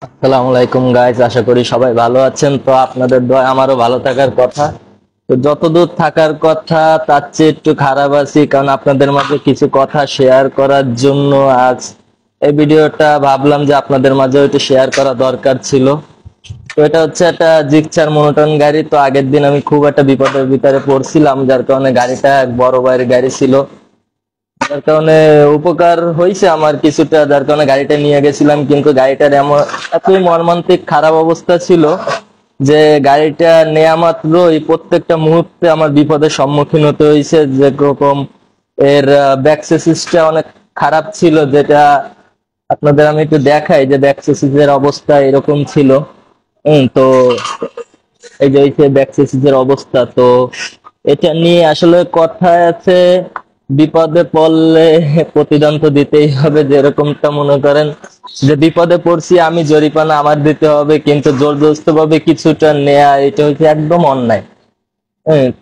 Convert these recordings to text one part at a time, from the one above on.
আসসালামু আলাইকুম গাইস, আশা করি সবাই ভালো আছেন। তো আপনাদের দোয়া আমারও ভালো থাকার কথা। তো যতদূর থাকার কথা তার চেয়ে একটু খারাপ আছি, কারণ আপনাদের মাঝে কিছু কথা শেয়ার করার জন্য আজ এই ভিডিওটা ভাবলাম যে আপনাদের মাঝে একটু শেয়ার করা দরকার ছিল। তো এটা হচ্ছে একটা জিক্সার মনোটন গাড়ি। তো আগের দিন আমি খুব একটা বিপদের ভিতরে পড়ছিলাম, যার কারণে গাড়িটা এক বড় ভাইয়ের গাড়ি ছিল, যার কারণে উপকার হয়েছে আমার কিছুটা, যার কারণে গাড়িটা নিয়ে গেছিলাম। কিন্তু গাড়িটার এমন এতই মর্মান্তিক খারাপ অবস্থা ছিল যে গাড়িটা নেওয়া মাত্রই প্রত্যেকটা মুহূর্তে আমার বিপদের সম্মুখীন হতে হয়েছে। যেরকম এর ব্যাক চেসিসটা অনেক খারাপ ছিল, যেটা আপনাদের আমি একটু দেখাই যে ব্যাক চেসিসের অবস্থা এরকম ছিল। তো এই যে হচ্ছে ব্যাক চেসিসের অবস্থা। তো এটা নিয়ে আসলে কথা আছে, বিপদে পড়লে প্রতিদান তো দিতেই হবে। যেরকমটা মনে করেন যে বিপদে পড়ছি আমি, জরিমানা আমার দিতে হবে, কিন্তু জোরজবস্ত ভাবে কিছুটা নেয়া এটা হচ্ছে একদম অন্যায়।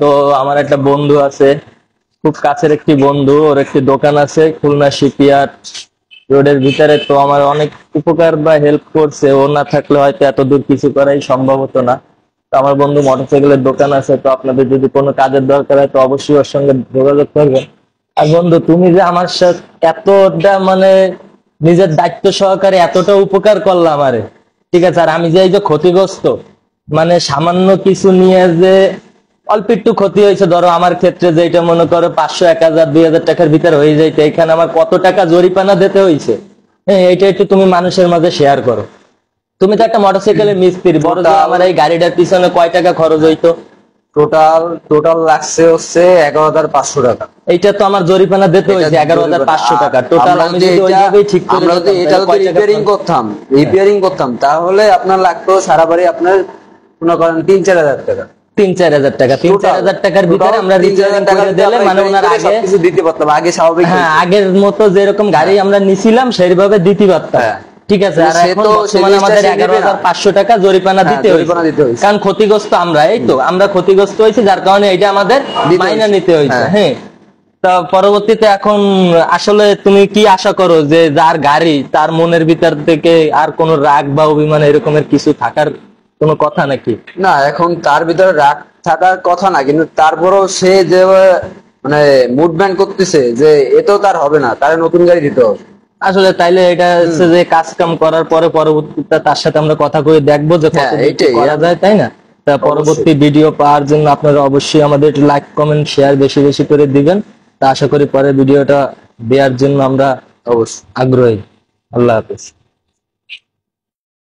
তো আমার একটা বন্ধু আছে, খুব কাছের একটি বন্ধু, ওর একটি দোকান আছে খুলনা শিপইয়ার্ড রোডের ভিতরে। তো আমার অনেক উপকার বা হেল্প করছে, ও না থাকলে হয়তো এত দূর কিছু করাই সম্ভব হতো না। তো আমার বন্ধু মোটরসাইকেলের দোকান আছে, তো আপনাদের যদি কোনো কাজের দরকার হয় তো অবশ্যই ওর সঙ্গে যোগাযোগ করবেন। আর বন্ধু, তুমি যে আমার সাথে এতটা মানে নিজের দায়িত্ব সহকারে এতটা উপকার করলা আমারে, ঠিক আছে। আর আমি যে এই যে ক্ষতিগ্রস্ত, মানে সামান্য কিছু নিয়ে যে অল্প একটু ক্ষতি হয়েছে, ধরো আমার ক্ষেত্রে যে এটা মনে করো 500, 1000, 2000 টাকার ভিতরে হয়ে যাইতে, এখানে আমার কত টাকা জরিমানা দিতে হয়েছে, হ্যাঁ এটা একটু তুমি মানুষের মাঝে শেয়ার করো। তুমি তো একটা মোটরসাইকেলের মিস্ত্রি, বড় যে আমার এই গাড়িটার পিছনে কয় টাকা খরচ হইতো? টোটাল টোটাল লাগছে হচ্ছে 11,500 টাকা। এইটা তো আমার জরিমানা দিতে হয়েছে 11,500 টাকা টোটাল। আমি যদি ওইভাবেই ঠিক করে আমরা যদি এটা দিতাম, তাহলে যদি কয় টাকা রিপেয়ারিং করতাম তাহলে আপনার লাগতো সারা বাড়ি আপনার মনে করেন 3-4 হাজার টাকা। 3-4 হাজার টাকা, 3-4 হাজার টাকার ভিতরে আমরা রিপেয়ারিং করে দিলে মানে ওনার আগে কিছু দিতে পারতাম, আগে স্বাভাবিক হ্যাঁ আগের মতো যেরকম গাড়ি আমরা নিছিলাম সেইভাবে দিতে পারতাম। হ্যাঁ। ঠিক আছে। আর সে এখন তো বর্তমানে আমাদের সে নেবে না। 11,500 টাকা জরিমানা দিতে হয়েছে, কারণ ক্ষতিগ্রস্ত আমরা, এই তো আমরা ক্ষতিগ্রস্ত হয়েছি, যার কারণে এটা আমাদের মাইনা নিতে হয়েছে। হ্যাঁ। তা পরবর্তীতে এখন আসলে তুমি কি আশা করো যে যার গাড়ি তার মনের ভিতর থেকে আর কোন রাগ বা অভিমান এরকমের কিছু থাকার কোনো কথা নাকি? না, এখন তার ভিতরে রাগ থাকার কথা না, কিন্তু তারপরও সে যে মানে মুভমেন্ট করতেছে যে এটাও তার হবে না, তার নতুন গাড়ি দিতে হবে। আসলে তাইলে এটা হচ্ছে যে কাজ কাম করার পরে পরবর্তীতে তার সাথে আমরা কথা কয়ে দেখবো যে কত কি করা যায়, তাই না? তা পরবর্তী ভিডিও পাওয়ার জন্য আপনারা অবশ্যই আমাদের লাইক, কমেন্ট, শেয়ার বেশি বেশি করে দিবেন। তা আশা করি পরের ভিডিওটা দেওয়ার জন্য আমরা অবশ্যই আগ্রহী। আল্লাহ হাফেজ।